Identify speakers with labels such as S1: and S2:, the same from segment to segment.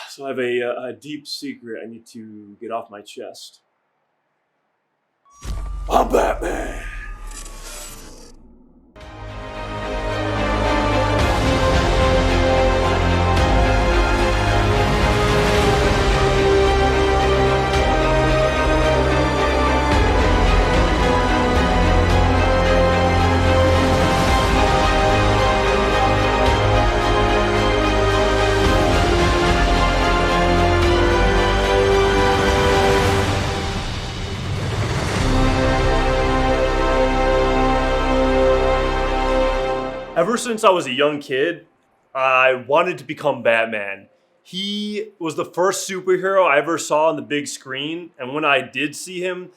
S1: So I have a deep secret I need to get off my chest. I'm Batman! Ever since I was a young kid, I wanted to become Batman. He was the first superhero I ever saw on the big screen, and when I did see him,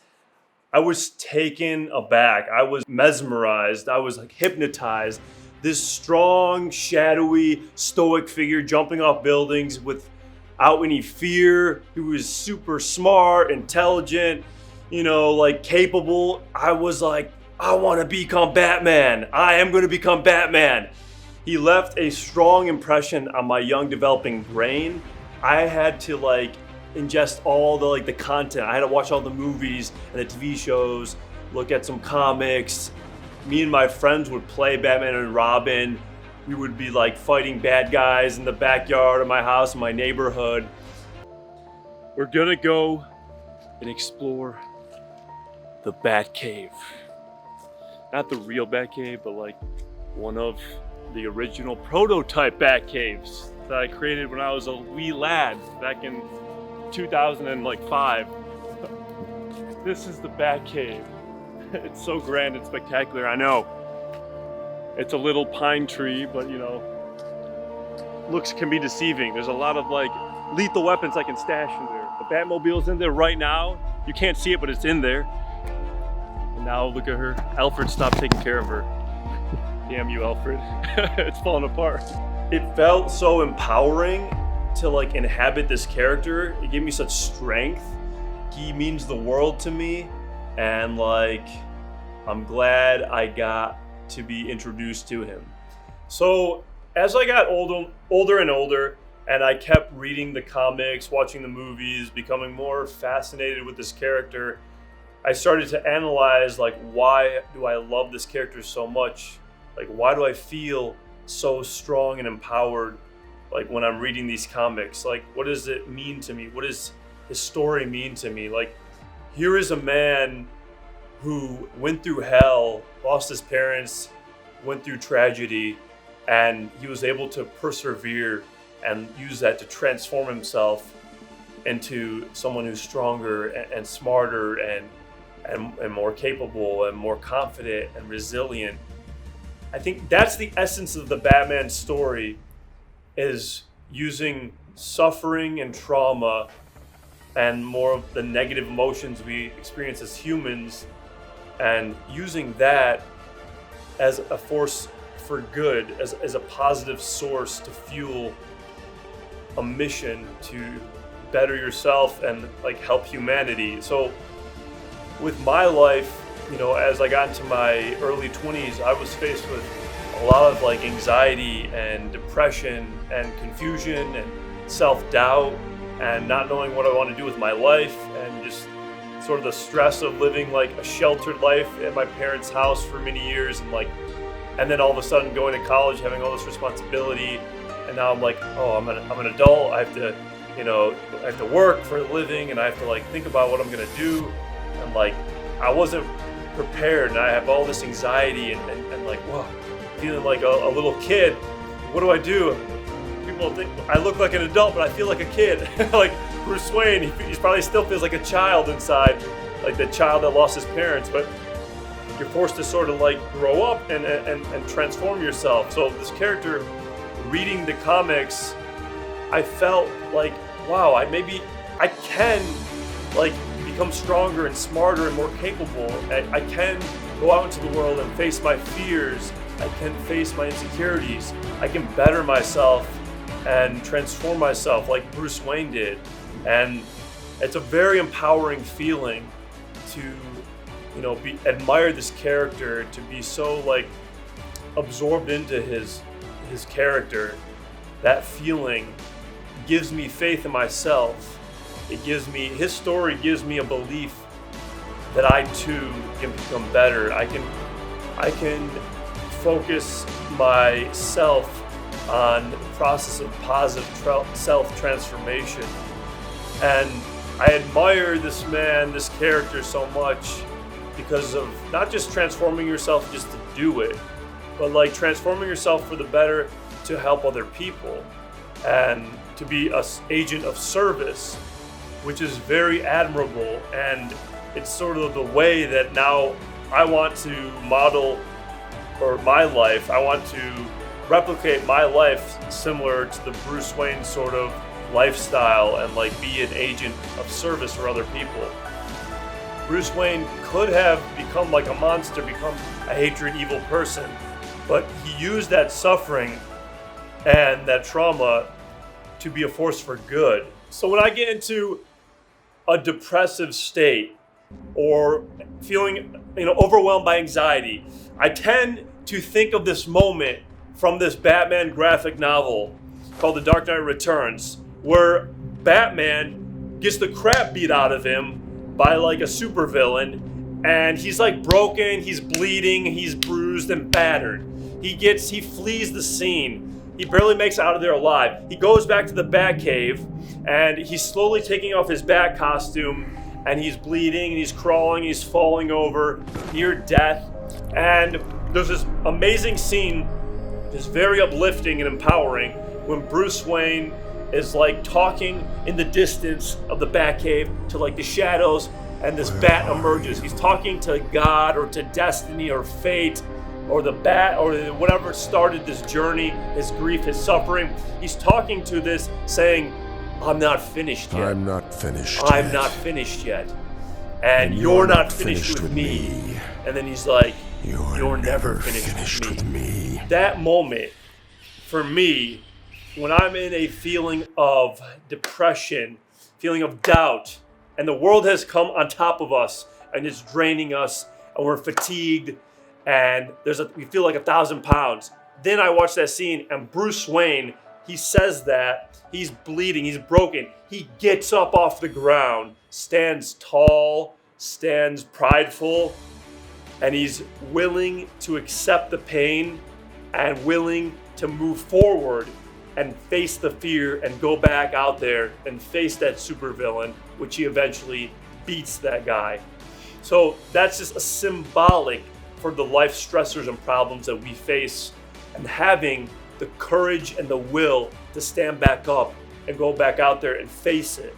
S1: I was taken aback. I was mesmerized. I was like hypnotized. This strong, shadowy, stoic figure jumping off buildings without any fear. He was super smart, intelligent, like capable. I was like, I want to become Batman. I am going to become Batman. He left a strong impression on my young developing brain. I had to ingest all the content. I had to watch all the movies and the TV shows, look at some comics. Me and my friends would play Batman and Robin. We would be fighting bad guys in the backyard of my house, in my neighborhood. We're gonna go and explore the Batcave. Not the real Batcave, but one of the original prototype Batcaves that I created when I was a wee lad back in 2005. This is the Batcave. It's so grand and spectacular, I know. It's a little pine tree, but looks can be deceiving. There's a lot of lethal weapons I can stash in there. The Batmobile's in there right now. You can't see it, but it's in there. Now look at her. Alfred stopped taking care of her. Damn you, Alfred. It's falling apart. It felt so empowering to inhabit this character. It gave me such strength. He means the world to me, and I'm glad I got to be introduced to him. So as I got older and older, and I kept reading the comics, watching the movies, becoming more fascinated with this character, I started to analyze why do I love this character so much? Why do I feel so strong and empowered when I'm reading these comics? What does it mean to me? What does his story mean to me? Here is a man who went through hell, lost his parents, went through tragedy, and he was able to persevere and use that to transform himself into someone who's stronger and smarter and more capable and more confident and resilient. I think that's the essence of the Batman story, is using suffering and trauma and more of the negative emotions we experience as humans, and using that as a force for good, as a positive source to fuel a mission to better yourself and help humanity. So with my life, as I got into my early 20s, I was faced with a lot of anxiety and depression and confusion and self-doubt and not knowing what I want to do with my life, and just sort of the stress of living a sheltered life at my parents' house for many years, and then all of a sudden going to college, having all this responsibility, and now I'm I'm an adult. I have to, I have to work for a living, and I have to think about what I'm gonna do, and I wasn't prepared, and I have all this anxiety and whoa, feeling like a little kid. What do I do? People think I look like an adult, but I feel like a kid. Bruce Wayne, he probably still feels like a child inside, the child that lost his parents, but you're forced to sort of grow up and transform yourself. So this character, reading the comics, I felt wow, maybe I can become stronger and smarter and more capable. I can go out into the world and face my fears. I can face my insecurities. I can better myself and transform myself like Bruce Wayne did. And it's a very empowering feeling to, admire this character, to be so absorbed into his character. That feeling gives me faith in myself. His story gives me a belief that I too can become better. I can focus myself on the process of positive self-transformation. And I admire this man, this character so much because of not just transforming yourself just to do it, but like transforming yourself for the better to help other people and to be an agent of service, which is very admirable. And it's sort of the way that now I want to model for my life. I want to replicate my life similar to the Bruce Wayne sort of lifestyle and like be an agent of service for other people. Bruce Wayne could have become like a monster, become a hatred, evil person, but he used that suffering and that trauma to be a force for good. So when I get into a depressive state or feeling, overwhelmed by anxiety, I tend to think of this moment from this Batman graphic novel called The Dark Knight Returns, where Batman gets the crap beat out of him by like a supervillain, and he's like broken, he's bleeding, he's bruised and battered. He flees the scene. He barely makes it out of there alive. He goes back to the Batcave, and he's slowly taking off his bat costume, and he's bleeding, and he's crawling, he's falling over near death. And there's this amazing scene, just very uplifting and empowering, when Bruce Wayne is like talking in the distance of the Batcave to like the shadows, and this bat emerges. He's talking to God or to destiny or fate or the bat or whatever started this journey, his grief, his suffering. He's talking to this saying, I'm not finished yet.
S2: I'm not finished
S1: I'm
S2: yet.
S1: not finished yet. And you're not finished with me. And then he's like, you're never finished with me. That moment, for me, when I'm in a feeling of depression, feeling of doubt, and the world has come on top of us and it's draining us, and we're fatigued, and we feel like 1,000 pounds. Then I watch that scene, and Bruce Wayne, he says that, he's bleeding, he's broken. He gets up off the ground, stands tall, stands prideful, and he's willing to accept the pain and willing to move forward and face the fear and go back out there and face that supervillain, which he eventually beats that guy. So that's just a symbolic for the life stressors and problems that we face, and having the courage and the will to stand back up and go back out there and face it.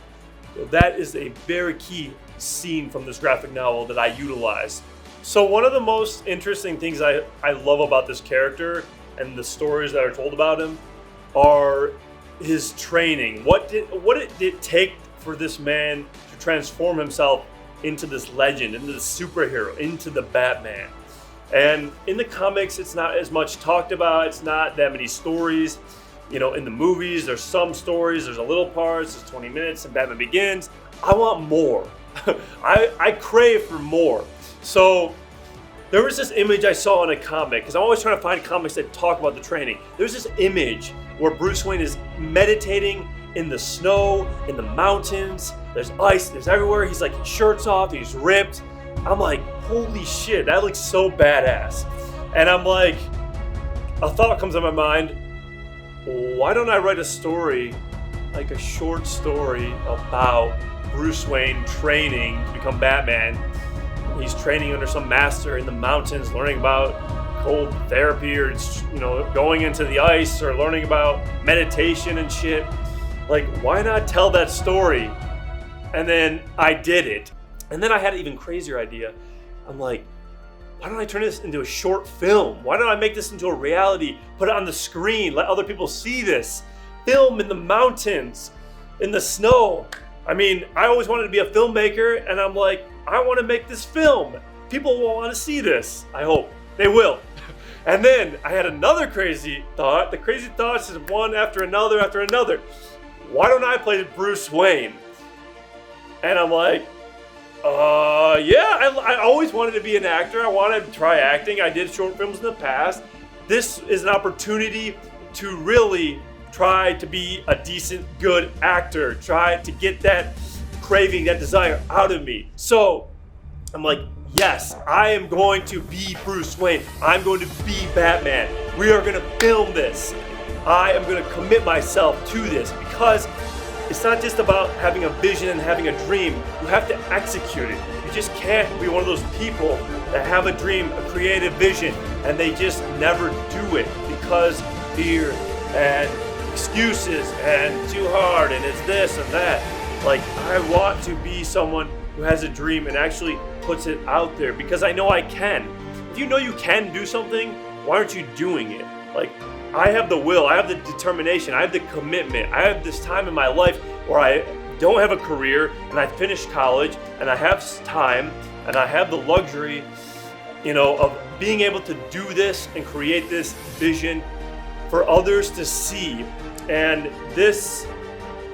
S1: So that is a very key scene from this graphic novel that I utilize. So one of the most interesting things I love about this character and the stories that are told about him are his training. What did it take for this man to transform himself into this legend, into this superhero, into the Batman? And in the comics, it's not as much talked about. It's not that many stories. In the movies, there's some stories, there's a little parts, there's 20 minutes, and Batman Begins. I want more. I crave for more. So there was this image I saw in a comic, because I'm always trying to find comics that talk about the training. There's this image where Bruce Wayne is meditating in the snow, in the mountains. There's ice, there's everywhere. He's like, his shirt's off, he's ripped. I'm like, holy shit, that looks so badass. And I'm like, a thought comes to my mind, why don't I write a story, like a short story about Bruce Wayne training to become Batman? He's training under some master in the mountains, learning about cold therapy, or going into the ice, or learning about meditation and shit. Like, why not tell that story? And then I did it. And then I had an even crazier idea. I'm like, why don't I turn this into a short film? Why don't I make this into a reality? Put it on the screen, let other people see this. Film in the mountains, in the snow. I mean, I always wanted to be a filmmaker, and I'm like, I want to make this film. People will want to see this. I hope. They will. And then I had another crazy thought. The crazy thoughts is one after another after another. Why don't I play Bruce Wayne? And I'm like, I always wanted to be an actor. I wanted to try acting. I did short films in the past. This is an opportunity to really try to be a decent, good actor, try to get that craving, that desire out of me. So I'm like, yes, I am going to be Bruce Wayne. I'm going to be Batman. We are going to film this. I am going to commit myself to this, because it's not just about having a vision and having a dream. You have to execute it. You just can't be one of those people that have a dream, a creative vision, and they just never do it because fear and excuses and too hard and it's this and that. Like, I want to be someone who has a dream and actually puts it out there, because I know I can. If you know you can do something, why aren't you doing it? Like, I have the will, I have the determination, I have the commitment. I have this time in my life where I don't have a career and I finished college and I have time and I have the luxury, of being able to do this and create this vision for others to see. And this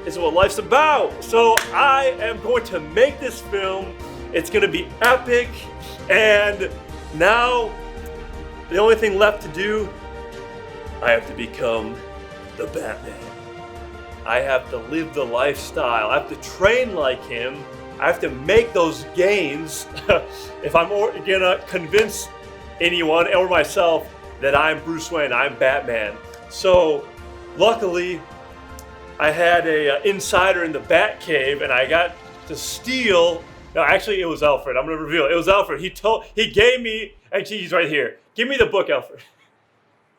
S1: is what life's about. So I am going to make this film. It's going to be epic. And now the only thing left to do, I have to become the Batman. I have to live the lifestyle. I have to train like him. I have to make those gains if I'm gonna convince anyone or myself that I'm Bruce Wayne, I'm Batman. So luckily, I had a insider in the Batcave, and I got to steal. No, actually, it was Alfred. I'm gonna reveal it. It was Alfred. He gave me. Actually, he's right here. Give me the book, Alfred.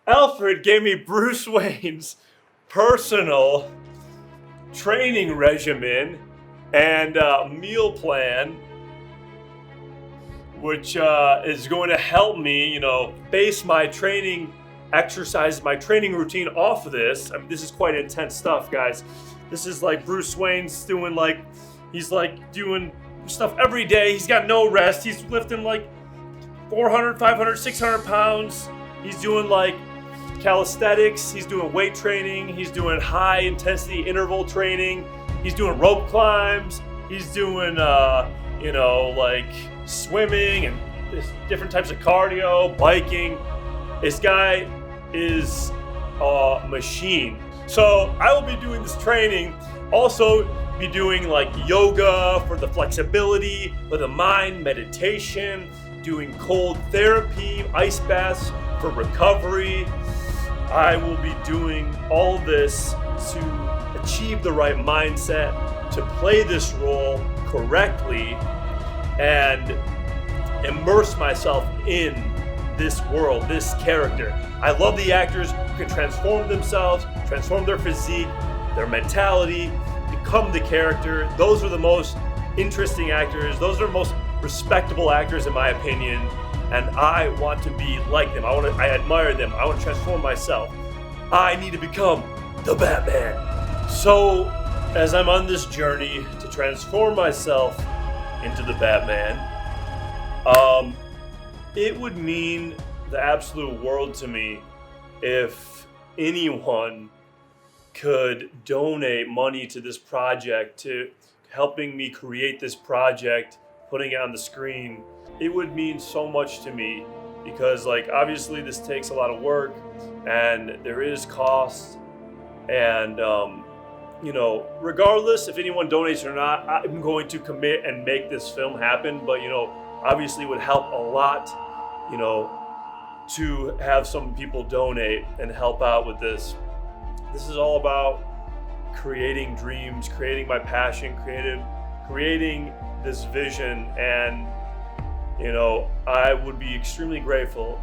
S1: Alfred gave me Bruce Wayne's personal training regimen and meal plan, which is going to help me, base my training exercise, my training routine off of this. I mean, this is quite intense stuff, guys. This is like Bruce Wayne's doing he's doing stuff every day. He's got no rest. He's lifting 400, 500, 600 pounds. He's doing calisthenics. He's doing weight training. He's doing high intensity interval training. He's doing rope climbs. He's doing, swimming and different types of cardio, biking. This guy is a machine. So I will be doing this training, also be doing yoga for the flexibility, for the mind, meditation, doing cold therapy, ice baths for recovery. I will be doing all this to achieve the right mindset, to play this role correctly, and immerse myself in this world, this character. I love the actors who can transform themselves, transform their physique, their mentality, become the character. Those are the most interesting actors. Those are the most respectable actors, in my opinion. And I want to be like them. I admire them. I want to transform myself. I need to become the Batman. So, as I'm on this journey to transform myself into the Batman, it would mean the absolute world to me if anyone could donate money to this project, to helping me create this project, putting it on the screen. It would mean so much to me, because obviously this takes a lot of work and there is cost, and regardless if anyone donates or not, I'm going to commit and make this film happen. But obviously it would help a lot, to have some people donate and help out with this. This is all about creating dreams, creating my passion, creating this vision, and I would be extremely grateful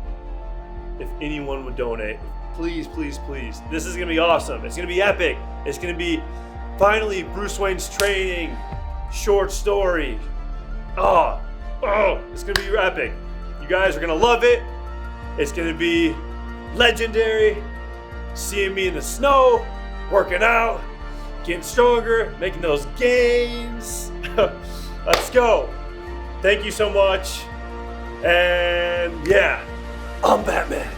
S1: if anyone would donate. Please, please, please. This is gonna be awesome. It's gonna be epic. It's gonna be finally Bruce Wayne's training short story. It's gonna be epic. You guys are gonna love it. It's gonna be legendary. Seeing me in the snow, working out, getting stronger, making those gains. Let's go. Thank you so much. And yeah, I'm Batman.